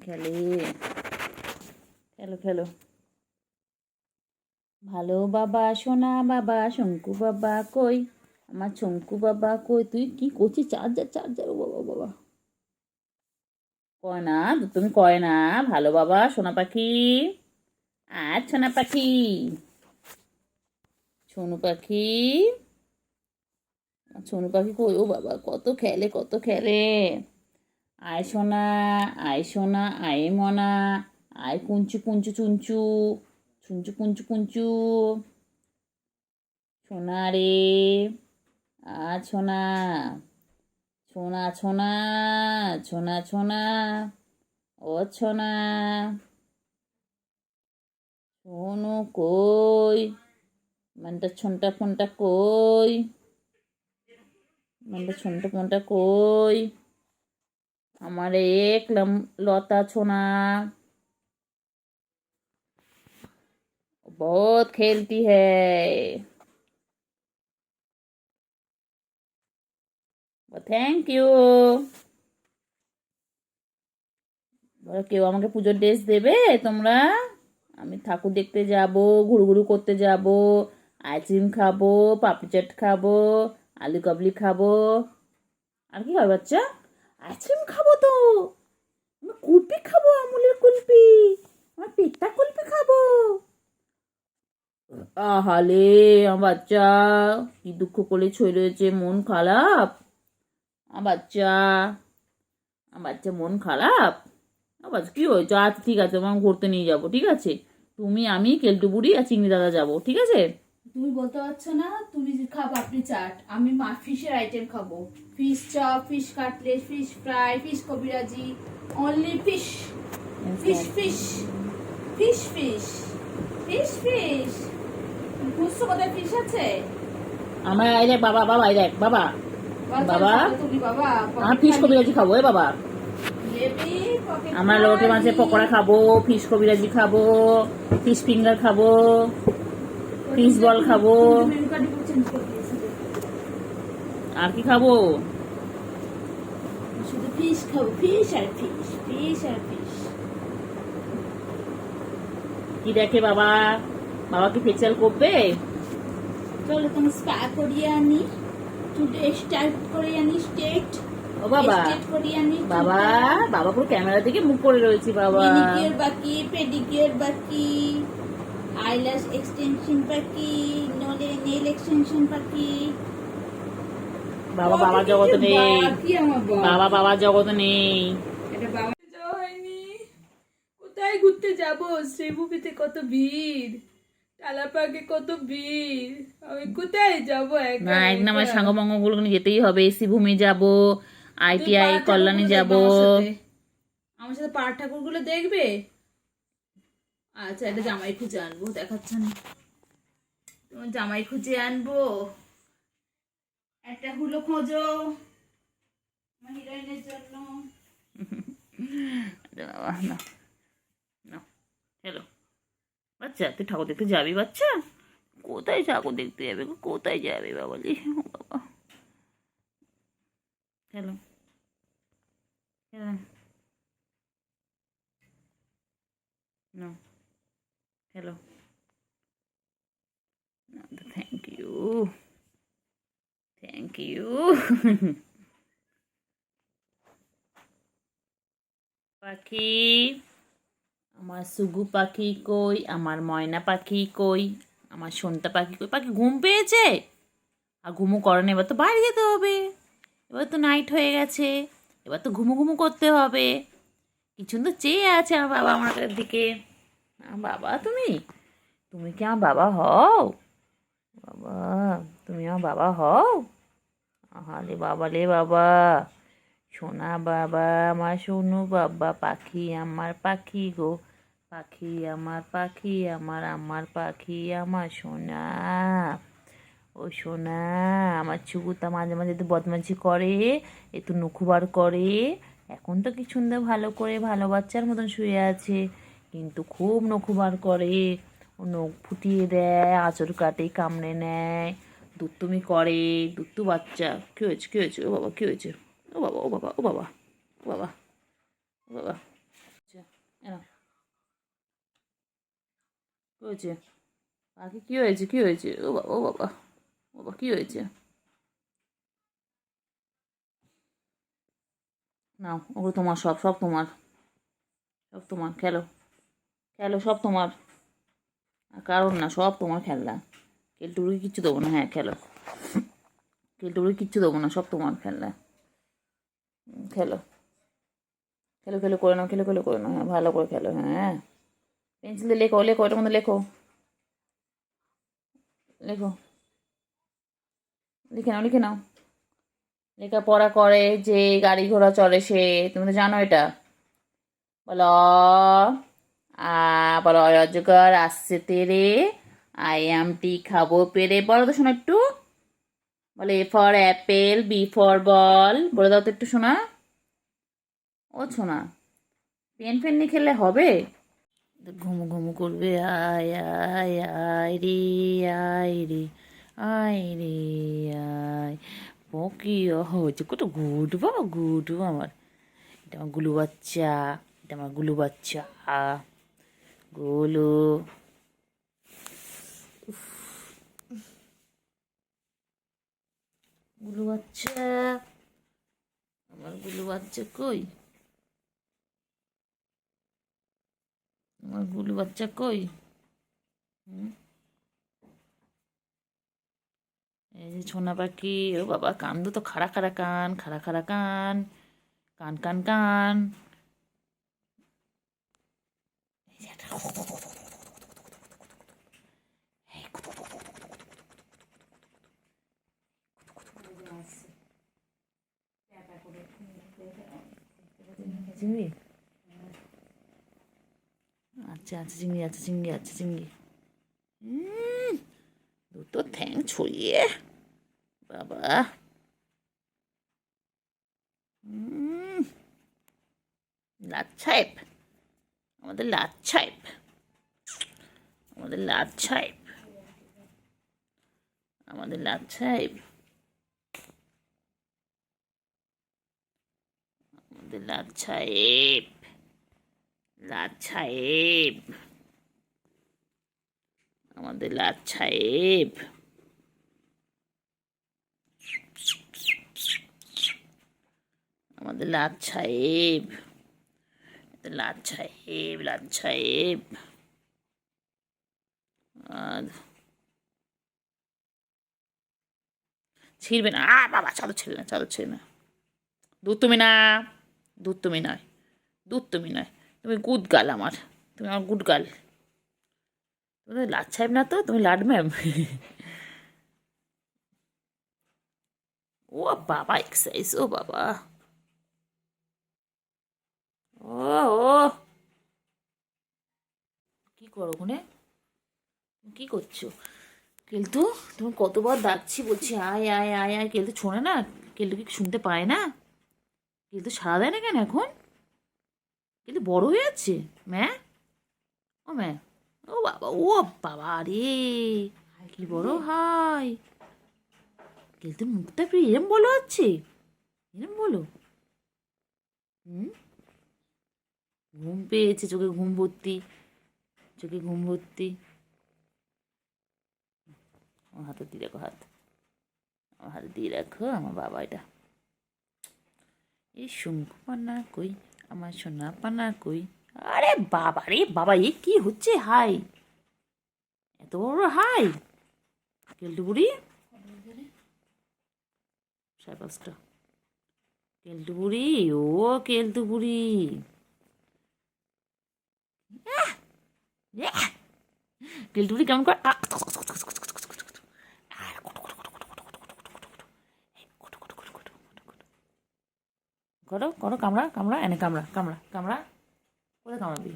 খেলে খেলো খেলো। ভালো বাবা, সোনা বাবা, শঙ্কু বাবা কই, আমার শঙ্কু বাবা কই, তুই কি করছিস? চার্জার চার্জার, ও বাবা বাবা। কয় না তুমি, কয় না ভালো বাবা সোনা পাখি, আর সোনা পাখি, সোনু পাখি, সোনু পাখি কই, ও বাবা কত খেলে কত খেলে। আয় সোনা, আয় সোনা, আয় মনা, আয় কুঞ্চু কুঞ্চু চুঞ্চু, চুঞ্চু কুঞ্চু কুঞ্চু, সোনা রে, আ সোনা, সোনা সোনা, সোনা সোনা, ও সোনা, সোনু কই, মানটা ছনটা ফোনটা কই, মানটা ছনটা ফোনটা কই, আমার এক লতা সোনা, बहुत खेलती है। Thank you. কেউ আমাকে পুজোর ড্রেস দেবে তোমরা? আমি ঠাকুর দেখতে যাব, ঘুরঘুরু করতে যাব, আইসক্রিম খাবো, পাপড়ি চাট খাবো, আলু কাবলি খাবো। আর কি খাবে বাচ্চা? আইসক্রিম খাবো তো, আমি কুলপি খাবো, আমুলের কুলপি, আমার পেটটা কুলপি খাবো। আহালে আমার বাচ্চা কি দুঃখ করে ছড়ে রয়েছে, মন খারাপ আমার বাচ্চা, আমার বাচ্চা মন খারাপ। আবার কি হয়েছে? আচ্ছা ঠিক আছে, তোমাকে ঘুরতে নিয়ে যাবো, ঠিক আছে? তুমি, আমি, কেলটু বুড়ি আর চিংড়ি দাদা যাবো, ঠিক আছে? তুমি বলতে পারছো না, তুমি খাবো পাপড়ি চাট, আমি ফিশের আইটেম খাবো, fish chop, fish cutlet, fish fry, fish kabiraji, only fish, fish fish, fish fish, fish fish. বুঝছো কোথায় ফিশ আছে? আমার এই দেখ বাবা, বাবা এই দেখ বাবা, বাবা তুমি বাবা আমার ফিশ কবিরাজি খাবো, এ বাবা আমরা লোটে মাছের পকোড়া খাবো, ফিশ কবিরাজি খাবো, ফিশ ফিঙ্গার খাবো, ফিশ বল খাবো। আর কি খাবো? শুধু ফিশ খাবো, ফিশ আর ফিশ, ফিশ আর ফিশ। কি দেখে বাবা? বাবা কি ফেসিয়াল করবে? চলো তুমি স্পা করিয়ে আনি, চুলটা স্টাইল করে আনি, স্ট্রেট। ও বাবা, বাবা বাবা পুরো ক্যামেরা থেকে মুখ করে রয়েছে বাবা। মেনিকিউর বাকি, পেডিকিউর বাকি, আইল্যাশ এক্সটেনশন বাকি, নেল এক্সটেনশন বাকি। বাবা বাবা জগতে নেই, বাবা বাবা জগতে নেই। এটা বাবা যাওয়া হয়নি। কোথায় ঘুরতে যাব? শ্রীভূমিতে কত ভিড়, টালাপাকে কত ভিড়, আমি কোথায় যাব? না একদিন আমার সাঙ্গমঙ্গ গুলো যেতেই হবে। শ্রীভূমি যাব, ITI কল্যাণী যাব। আমার সাথে পাড় ঠাকুর গুলো দেখবে? আচ্ছা, এটা জামাই খুঁজে আনবো, দেখাচ্ছে না তোমার, জামাই খুঁজে আনবো। একটা হুলো খোঁজো আমার হিরোইনের জন্য। হ্যালো বাচ্চা, তুই ঠাকুর দেখতে যাবি বাচ্চা? কোথায় ঠাকুর দেখতে যাবে? কোথায় যাবে বাবালি? ও বাবা, hello hello, no, hello, thank you, thank you. পাখি, আমার সুগু পাখি কই, আমার ময়না পাখি কই, আমার সোনটা পাখি কই? পাখি ঘুম পেয়েছে? আর ঘুমো করে না, এবার তো বাইরে যেতে হবে, এবার তো নাইট হয়ে গেছে, এবার তো ঘুমো ঘুমো করতে হবে। কিছু তো চেয়ে আছে আমার বাবা আমার দিকে। বাবা তুমি, তুমি কি আমার বাবা হও? বাবা তুমি আমার বাবা হও? আহারে বাবা রে বাবা, সোনা বাবা, আমার সোনু বাবা, পাখি আমার পাখি গো, পাখি আমার পাখি, আমার আমার পাখি, আমার সোনা, ও সোনা। আমার চুকুতা মাঝে মাঝে তো বদমাঝি করে, একটু নখুবার করে। এখন তো কি সুন্দর ভালো করে ভালো বাচ্চার মতন শুয়ে আছে, কিন্তু খুব নখুবার করে, ও নখ ফুটিয়ে দেয়, আঁচড় কাটে, কামড়ে নেয়, দুত্তুমি করে। দুত্তু বাচ্চা। কী হয়েছে কী হয়েছে? ও বাবা কী হয়েছে? ও বাবা ও বাবা ও বাবা ও বাবা ও বাবা। এনো, কি হয়েছে পাখি, কি হয়েছে, কি হয়েছে? ও বাবা, ও বাবা, ও বাবা, কি হয়েছে? নাও, ওগুলো তোমার, সব সব তোমার, সব তোমার, খেলো, খেলো, সব তোমার। আর কারণ না, সব তোমার খেলনা। কেলটুকুকে কিচ্ছু দেবো না, হ্যাঁ খেলো। কেলটুকুকে কিচ্ছু দেবো না, সব তোমার খেলনা। খেলো, খেলো, খেলো করে নাও, খেলো, খেলো করে নাও, হ্যাঁ ভালো করে খেলো, হ্যাঁ। পেন্সিল দিয়ে লেখো, লেখো, এটার মধ্যে লেখো, লেখো, লিখে নাও, লিখে নাও। লেখাপড়া করে যে গাড়ি ঘোড়া চলে সে, তুমি তো জানো এটা। বলো, বলো, অজগর আসছে তেরে, আই আমটি খাবো পেরে, বলো তো শোনা একটু। বলে A for apple, B for ball, বলে দাও তো একটু শোনা। ও শোনা, পেন ফেন নিয়ে খেললে হবে? ঘুমু ঘুমু করবে, আয় আয় আয় রে, আয় রে, আয় রে, আয়। পকি হচ্ছে কত গুড বাবা, গুড আমার। এটা আমার গুলু বাচ্চা, এটা আমার গুলু বাচ্চা, গুলু। গুলু বাচ্চা, আমার গুলু বাচ্চা কই, আমার গুলু বাচ্চা কই? হুম, এই যে ছোনা পাখি, ও বাবা, কান দুটো খাড়া খাড়া কান, খাড়া খাড়া কান, কান কান কান। এই যে একটা, এই চিংড়ি, আচ্ছা আচ্ছা, চিংড়ি, আচ্ছা চিংড়ি, আচ্ছা চিংড়ি। দুটো ঠ্যাং ছড়িয়ে, বাবা। লাচ্ছাইপ, আমাদের লাচ্ছাইপ, আমাদের লাচ্ছাইপ, আমাদের লাচ্ছাইপ, আমাদের লাচ্ছাইপ, লাচ্ছাইপ, আমাদের লাচ্ছাইপ, আমাদের লাচ্ছাইপ, লাচ্ছাইপ, লাচ্ছাইপ। আর ছিড়বে না, বাবা, চাদর ছেড়ে না, চাদর ছেড়ে না। দুধ তুমি না, দুধ তুমি নয়, দুধ তুমি নয়, তুমি গুড গার্ল আমার, তুমি আমার গুড গার্ল। তুমি তো লাট সাহেব না, তো তুমি লাড ম্যাম। ও বাবা, এক্সারসাইজ, ও বাবা, ও ও, কি করো ওখানে, কি করছো? কেলটু, তুমি কতবার ডাকছি, বলছি আয় আয় আয় আয়, কেলটু শোনে না? কেলটু কি শুনতে পায় না? কেলটু সাড়া দেয় না কেন এখন? কেলটু বড় হয়ে যাচ্ছে, ম্যা, ও ম্যা, ও বাবা, ও বাবা রে, কি বড় হাই। কেলটুর মুখটা একটু এরম বলো আছে, এরম বলো। হুম, ঘুম পেয়েছে, চোখে ঘুম ভর্তি, চোখে ঘুম ভর্তি। আমার হাতে দিয়ে রাখো, হাত, আমার হাতে দিয়ে রাখো, আমার বাবা এটা। এই শঙ্কু পান্না কই, আমার সোনা পান্না কই? আরে বাবা রে বাবা, এ কি হচ্ছে হাই, এত বড় হাই? কেলটু বুড়ি, 5:30। কেলটু বুড়ি, ও কেলটু বুড়ি, কেলটু বুড়ি কেমন করে করো করো, কামড়া কামড়া, এনে কামড়া কামড়া কামড়া। কোথায় কামড়াবি,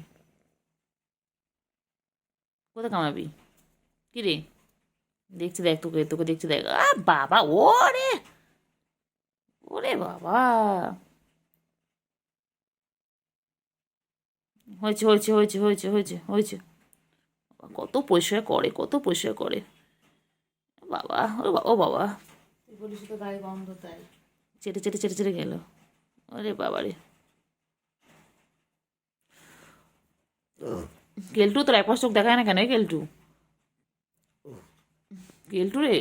কোথায় কামড়াবি? কি রে, দেখছি দেখ, তোকে তোকে দেখছি দেখ, বাবা, ওরে, ওরে বাবা, হয়েছে হয়েছে হয়েছে হয়েছে হয়েছে হয়েছে। বাবা, কত পরিষ্কার করে, কত পরিষ্কার করে, বাবা, ও বাবা, ও বাবা, তুই বলিস তো গায়ে গন্ধ তাই। চেটে চেটে চেটে চেটে গেল, ওরে বাবা রে। কেলটু তোর এক পাশ চোখ দেখায় না কেন এই কেলটু? কেলটু রে,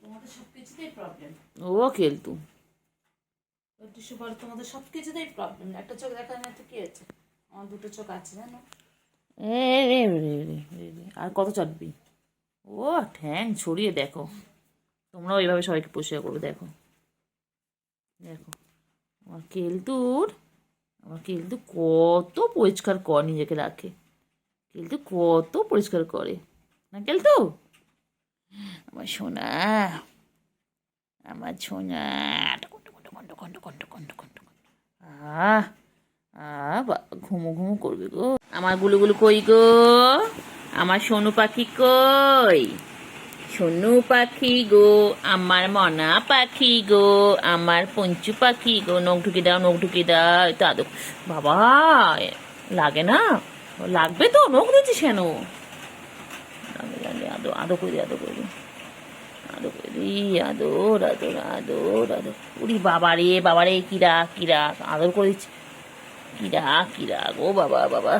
তোমাদের সব কিছুতেই প্রবলেম। ও কেলটু, তোমাদের সব কিছুতেই প্রবলেম। একটা চোখ দেখা না তো কি হয়েছে? আমার দুটো চোখ আছে জানো। এ রে রে রে রে রে, আর কত চাটবি? ও ঠ্যাং ছড়িয়ে দেখো, তোমরাও এইভাবে সবাইকে পরিষ্কার করবে। দেখো দেখো আমার কেলটু কত পরিষ্কার কর, নিজেকে রাখে। কেলটু কত পরিষ্কার করে না কেলটু? আমার সোনা, আমার সোনা। আহ ঘুমো ঘুমো করবে গো। আমার গুলুগুলু কই গো? আমার সোনু পাখি কই? সোনু পাখি গো, আমার মনা পাখি গো, আমার পঞ্চু পাখি গো। নখ ঢুকে দাও, নখ ঢুকে দাও। তো আদো বাবা, লাগে না? লাগবে তো, নখ দিচ্ছিস কেন? লাগে লাগে, আদো আদো করে দি, আদো করে দি, আদো করে দি, আদর আদর আদর আদর। উরি বাবা রে, কিরা কিরা আদর করে দিচ্ছি। কিরা কিরা গো বাবা বাবা।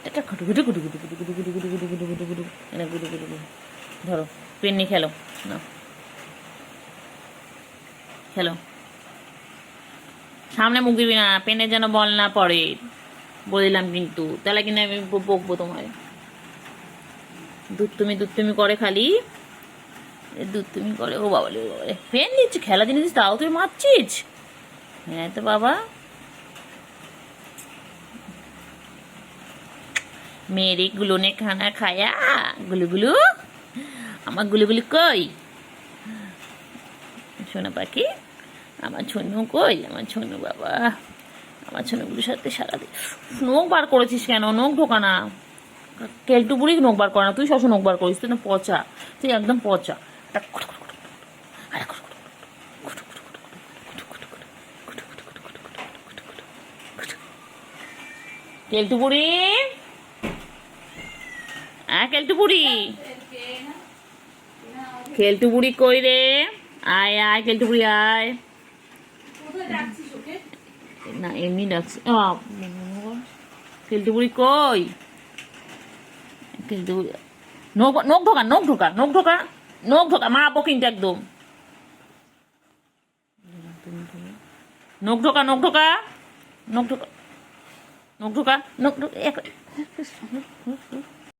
একটা গুটু গুটু গুটু গুটু গুটু গুটু গুটু গুটু গুটু গুটু গুটু গুটু, এনে গুটু গুটু গুটু। ধরো পেন নিয়ে খেলো না, খেলো। সামনে মুখ দিবি না, পেনের যেন বল না পড়ে, বলিলাম কিন্তু। তাহলে কিন্তু আমি বকবো তোমায়। দুধ তুমি করে খালি, দুধ তুমি করে। ও বাবা রে, ও বাবা রে, পেন নিচ্ছি, খেলা জিনিস তাও তুই মারছিস। হ্যাঁ তো বাবা, मेरे गुलू ने खाना खाया। गुलू गुलू, আমার গুলুগুলু কই? সোনা পাখি, আমার ছনু কই? আমার ছনু বাবা, আমার ছনুগুলোর সাথে সারাদিন। নখ বার করেছিস কেন? নখ ঢোকা না। কেলটু বুড়ি নখ বার করে না, তুই সবসময় নখ বার করিস। তুই না পচা, তুই একদম পচা। কেলটু বুড়ি, কেলটু বুড়ি, কেলটু বুড়ি কই রে? আয় আয় কেলটু বুড়ি আয়। কোথায় ডাকছিস ওকে? না এমনি ডাকছি। কেলটু বুড়ি কই? কেলটু বুড়ি, নখ নখ ঢোকা, নখ ঢোকা, নখ ঢোকা, নখ ঢোকা, মারাবো কিন্তু একদম। নখ ঢোকা, নখ ঢোকা, নখ ঢোকা, নখ ঢোকা, নখ ঢোকা।